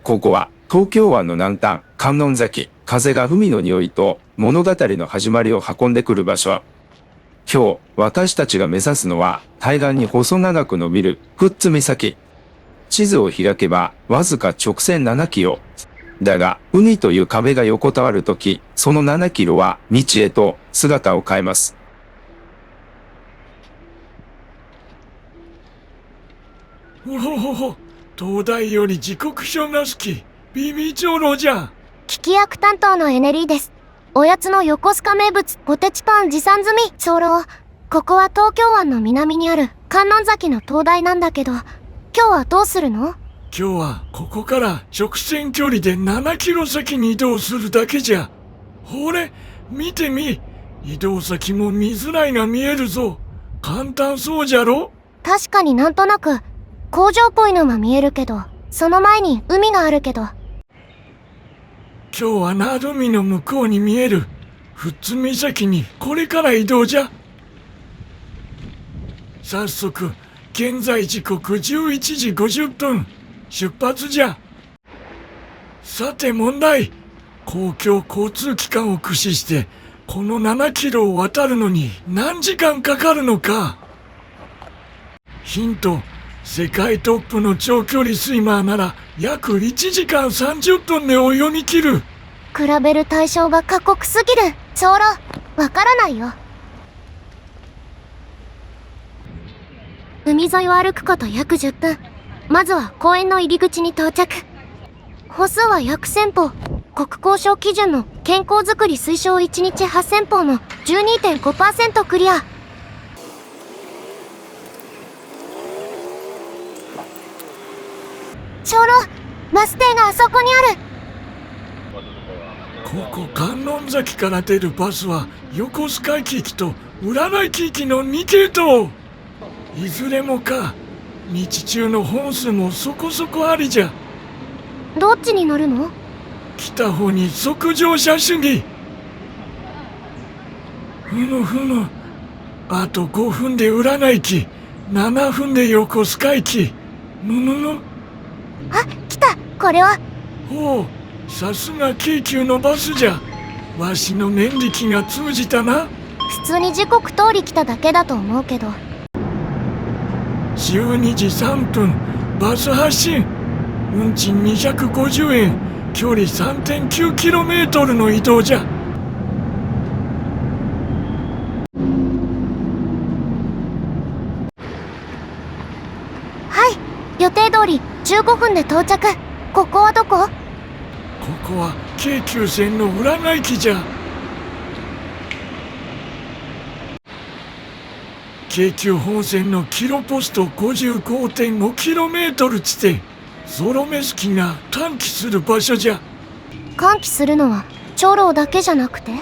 ここは東京湾の南端、観音崎。風が海の匂いと物語の始まりを運んでくる場所。今日、私たちが目指すのは、対岸に細長く伸びる富津岬。地図を開けば、わずか直線7キロ。だが、海という壁が横たわるとき、その7キロは未知へと姿を変えます。おほほほ、東大より時刻表が好き。ビビ長老じゃ。聞き役担当のエネリーです。おやつの横須賀名物、ポテチパン持参済み。長老、ここは東京湾の南にある観音崎の灯台なんだけど、今日はどうするの？今日はここから直線距離で7キロ先に移動するだけじゃ。ほれ、見てみ。移動先も見づらいが見えるぞ。簡単そうじゃろ？確かになんとなく工場っぽいのが見えるけど、その前に海があるけど。今日は鳴海の向こうに見える富津岬にこれから移動じゃ。早速、現在時刻11時50分、出発じゃ。さて問題。公共交通機関を駆使して、この7キロを渡るのに何時間かかるのか。ヒント。世界トップの長距離スイマーなら約1時間30分で泳ぎ切る。比べる対象が過酷すぎる。長老、わからないよ。海沿いを歩くこと約10分。まずは公園の入り口に到着。歩数は約1000歩。国交省基準の健康づくり推奨1日8000歩の 12.5% クリア。長老、バス停があそこにある。ここ観音崎から出るバスは横須賀駅行きと浦和駅行きの2系統。いずれもか。道中の本数もそこそこありじゃ。どっちに乗るの？来た方に即乗車主義。ふむふむ。あと5分で浦和駅、7分で横須賀駅。むむむ。あ、来た。これは。おう、さすが京急のバスじゃ。わしの念力が通じたな。普通に時刻通り来ただけだと思うけど。12時3分、バス発進。運賃250円、距離 3.9km の移動じゃ。はい、予定通り15分で到着。ここはどこ？ここは京急線の浦和駅じゃ。京急本線のキロポスト 55.5km 地点、ゾロメスキが探知する場所じゃ。喚起するのは長老だけじゃなくて？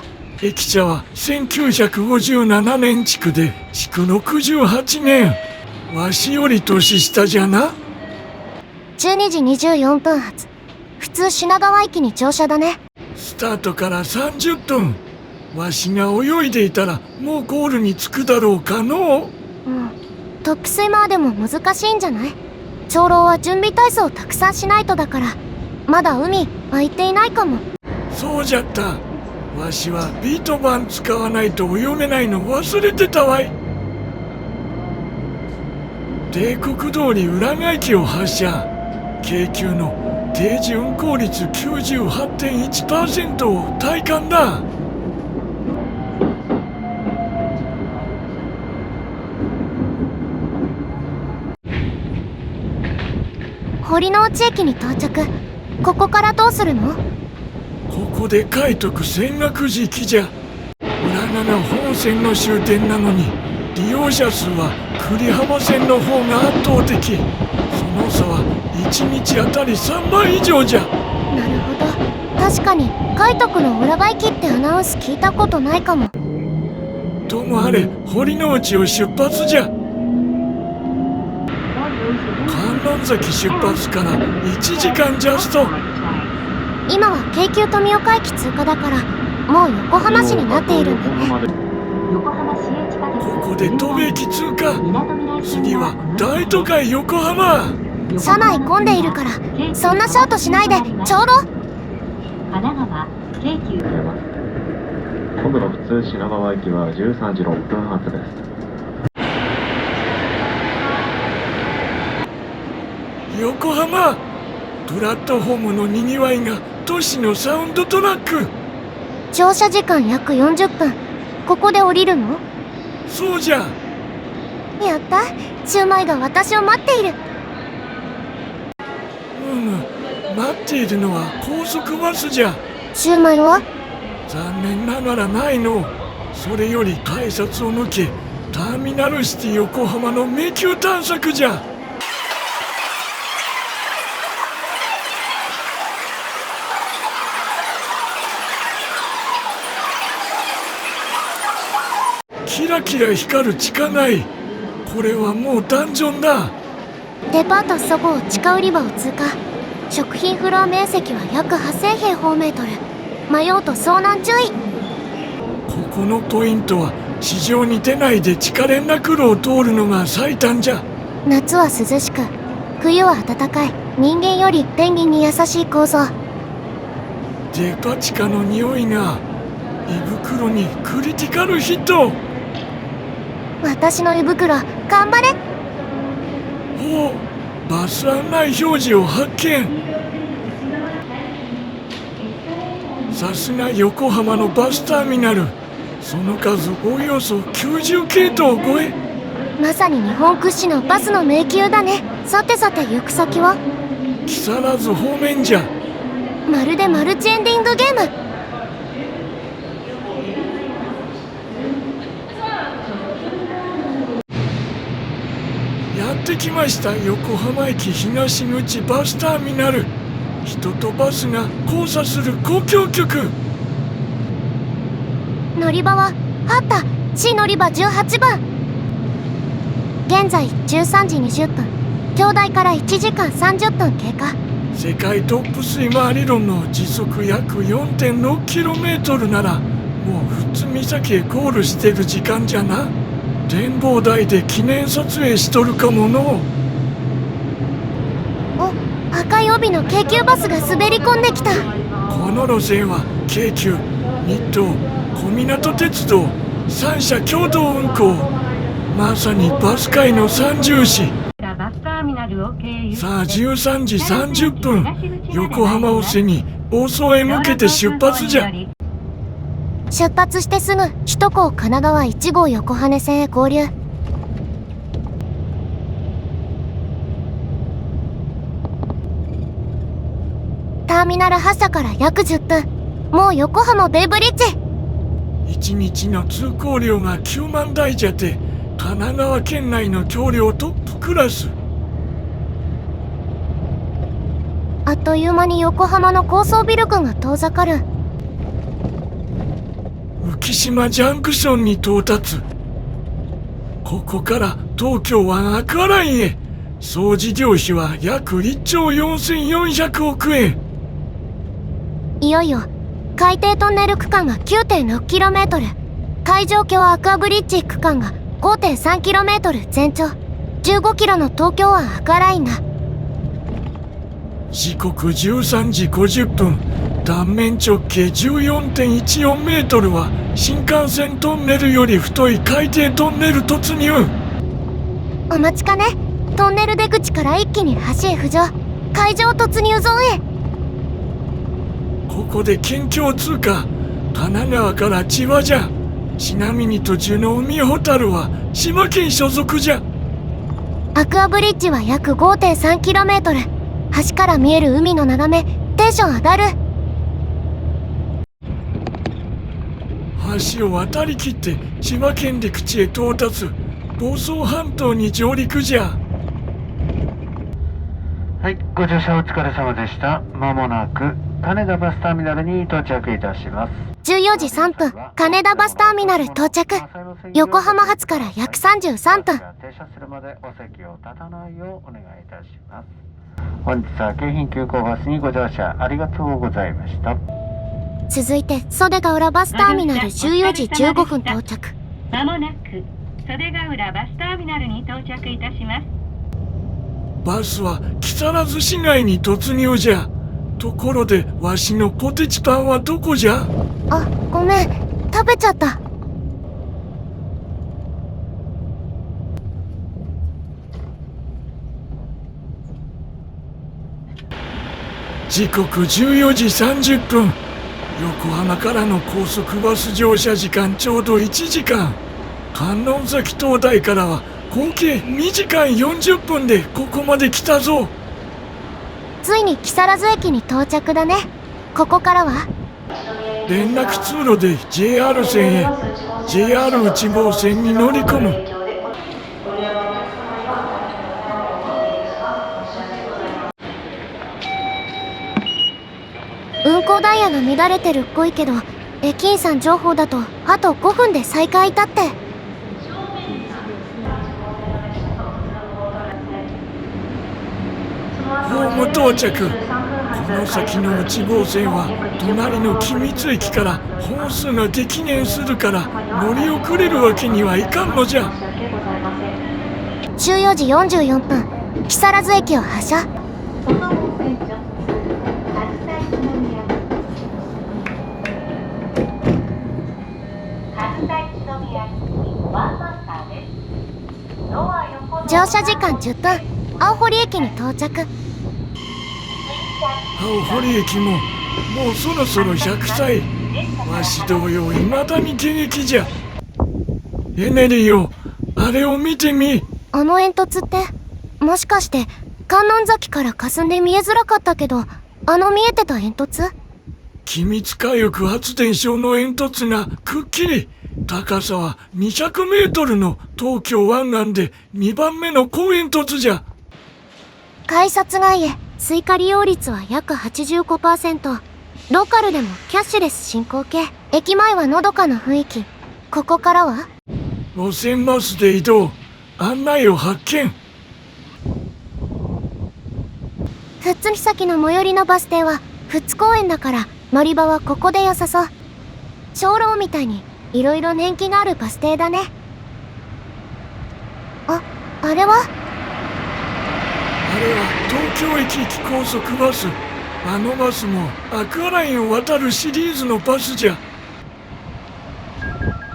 駅舎は1957年築で築68年。わしより年下じゃな。12時24分発。普通品川駅に乗車だね。スタートから30分。わしが泳いでいたらもうゴールに着くだろうかのう。トップスイマーでも難しいんじゃない？長老は準備体操をたくさんしないとだから、まだ海空いていないかも。そうじゃった。わしはビート板使わないと泳げないの忘れてたわい。帝国通り浦和駅を発車。京急の定時運行率 98.1% を体感だ。堀之内駅に到着。ここからどうするの？ここで海徳泉岳寺行きじゃ。浦和が本線の終点なのに利用者数は久里浜線の方が圧倒的。その差は1日あたり3倍以上じゃ。なるほど。確かに海徳の浦和駅ってアナウンス聞いたことないかも。ともあれ堀之内を出発じゃ。観音崎出発から1時間ジャスト。今は京急富岡駅通過だから、もう横浜市になっているんだね。ここで戸部駅通過。次は大都会横浜。車内混んでいるからそんなシャウトしないでちょうど。神奈川京急今度の普通品川駅は13時6分発です。横浜、プラットフォームのにぎわいが都市のサウンドトラック。乗車時間約40分。ここで降りるの？そうじゃ。やった、シュウマイが私を待っている。待っているのは高速バスじゃ。シュウマイは？残念ながらないの。それより改札を抜けターミナルシティ横浜の迷宮探索じゃ。キラキラ光る地下街。これはもうダンジョンだ。デパートそごう地下売り場を通過。食品フロア面積は約8000平方メートル。迷うと遭難注意。ここのポイントは地上に出ないで地下連絡路を通るのが最短じゃ。夏は涼しく冬は暖かい。人間よりペンギンに優しい構造。デパ地下の匂いが。胃袋にクリティカルヒット。私の胃袋頑張れ。おお、バス案内表示を発見。さすが横浜のバスターミナル。その数およそ90系統超え。まさに日本屈指のバスの迷宮だね。さてさて行く先は？木更津方面じゃ。まるでマルチエンディングゲーム。やってきました。横浜駅東口バスターミナル。人とバスが交差する公共曲。乗り場はあった。 C 乗り場18番。現在13時20分。京大から1時間30分経過。世界トップスイマー理論の時速約 4.6km ならもう富津岬へゴールしてる時間じゃな。展望台で記念撮影しとるかもの。お、赤い帯の京急バスが滑り込んできた。この路線は京急、日東、小湊鉄道3社共同運行。まさにバス界の三重士。さあ13時30分、横浜を背に房総へ向けて出発じゃ。出発してすぐ首都高神奈川1号横羽線へ合流。ターミナル発車から約10分。もう横浜ベイブリッジ。1日の通行量が9万台じゃて、神奈川県内の橋梁トップクラス。あっという間に横浜の高層ビル群が遠ざかる。浮島ジャンクションに到達。ここから東京湾アクアラインへ。総事業費は約1兆4400億円。いよいよ海底トンネル区間が 9.6km、 海上橋アクアブリッジ区間が 5.3km、 全長 15km の東京湾アクアラインだ。時刻13時50分、断面直径 14.14 メートルは新幹線トンネルより太い海底トンネル突入。お待ちかね。トンネル出口から一気に橋へ浮上。海上突入ゾーンへ。ここで県境通過。神奈川から千葉じゃ。ちなみに途中の海ほたるは島県所属じゃ。アクアブリッジは約 5.3km。 橋から見える海の眺め、テンション上がる。橋を渡りきって千葉県陸地へ到達。房総半島に上陸じゃ。はい、ご乗車お疲れ様でした。まもなく金田バスターミナルに到着いたします。14時3分、金田バスターミナル到着。横浜発から約33分。停車するまでお席を立たないようお願いいたします。本日は京浜急行バスにご乗車ありがとうございました。続いて袖ヶ浦バスターミナル14時15分到着。まもなく袖ヶ浦バスターミナルに到着いたします。バスは木更津市街に突入じゃ。ところでわしのポテチパンはどこじゃ？あ、ごめん。食べちゃった。時刻14時30分。横浜からの高速バス乗車時間ちょうど1時間。観音崎灯台からは合計2時間40分でここまで来たぞ。ついに木更津駅に到着だね。ここからは連絡通路で JR 線へ JR 内房線に乗り込む。運行ダイヤが乱れてるっぽいけど、駅員さん情報だとあと5分で再開だって。ホーム到着。この先の内房線は隣の君津駅から本数が激減するから乗り遅れるわけにはいかんのじゃ。14時44分、木更津駅を発車。乗車時間10分、青堀駅に到着。青堀駅ももうそろそろ100歳。わし同様未だに現役じゃ。エネリーよ、あれを見てみ。あの煙突って、もしかして観音崎から霞んで見えづらかったけど、あの見えてた煙突？君津火力発電所の煙突がくっきり。高さは200メートルの東京湾岸で2番目の高煙突じゃ。改札外へ追加利用率は約 85%。ローカルでもキャッシュレス進行形。駅前はのどかな雰囲気。ここからは路線バスで移動。案内を発見。富津岬の最寄りのバス停は富津公園だから、乗り場はここで良さそう。鐘楼みたいにいろいろ年季があるバス停だね。あれは？あれは東京駅行き高速バス。あのバスもアクアラインを渡るシリーズのバスじゃ。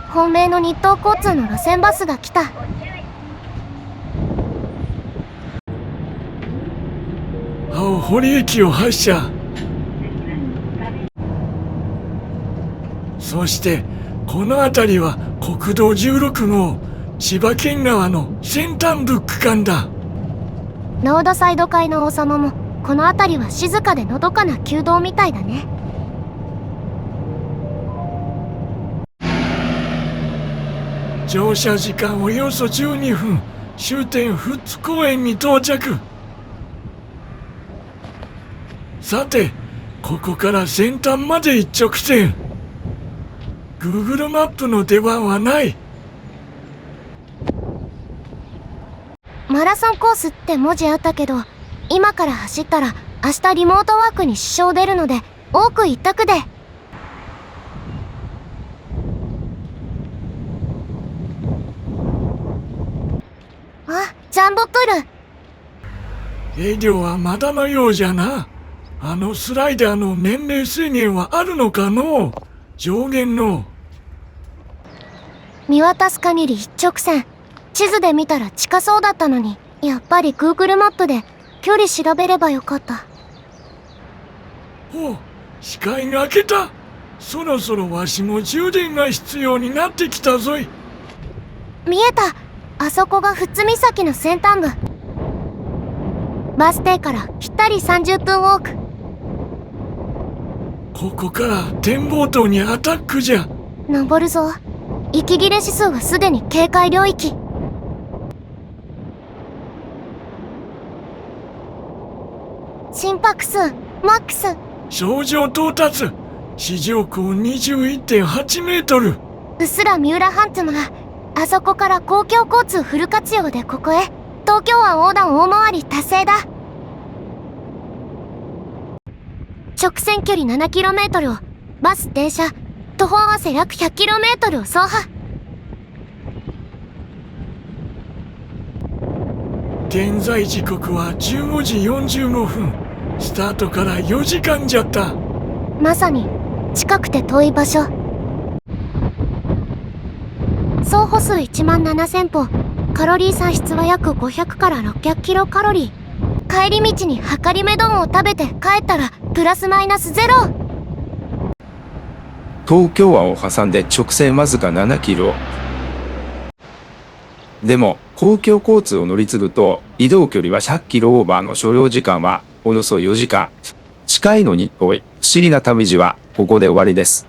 本命の日東交通の路線バスが来た。青堀駅を発車。そしてこの辺りは国道16号千葉県側の先端部区間だ。ロードサイド界の王様もこの辺りは静かでのどかな旧道みたいだね。乗車時間およそ12分。終点富津公園に到着。さてここから先端まで一直線。Google マップの出番はない。マラソンコースって文字あったけど、今から走ったら明日リモートワークに支障出るので、多く一択で。あ、ジャンボプール。営業はまだのようじゃな。あのスライダーの年齢制限はあるのかの？上限の。見渡す限り一直線。地図で見たら近そうだったのに、やっぱり Google マップで距離調べればよかった。おう、視界が開けた。そろそろわしも充電が必要になってきたぞい。見えた。あそこが富津岬の先端部。バス停からぴったり30分ウォーク。ここから展望塔にアタックじゃ。登るぞ。息切れ指数はすでに警戒領域。心拍数マックス。頂上到達。地上高 21.8 メートル。うっすら三浦半妻が、あそこから公共交通フル活用でここへ。東京湾横断大回り達成だ。直線距離 7km をバス電車徒歩合わせ約 100km を走破。停現在時刻は15時45分。スタートから4時間じゃった。まさに近くて遠い場所。総歩数1万7000歩。カロリー産出は約500から600キロカロリー。帰り道にはかりめ丼を食べて帰ったらプラスマイナスゼロ。東京湾を挟んで直線わずか7キロ。でも公共交通を乗り継ぐと移動距離は100キロオーバーの所要時間はおよそ4時間。近いのに遠い不思議な旅路はここで終わりです。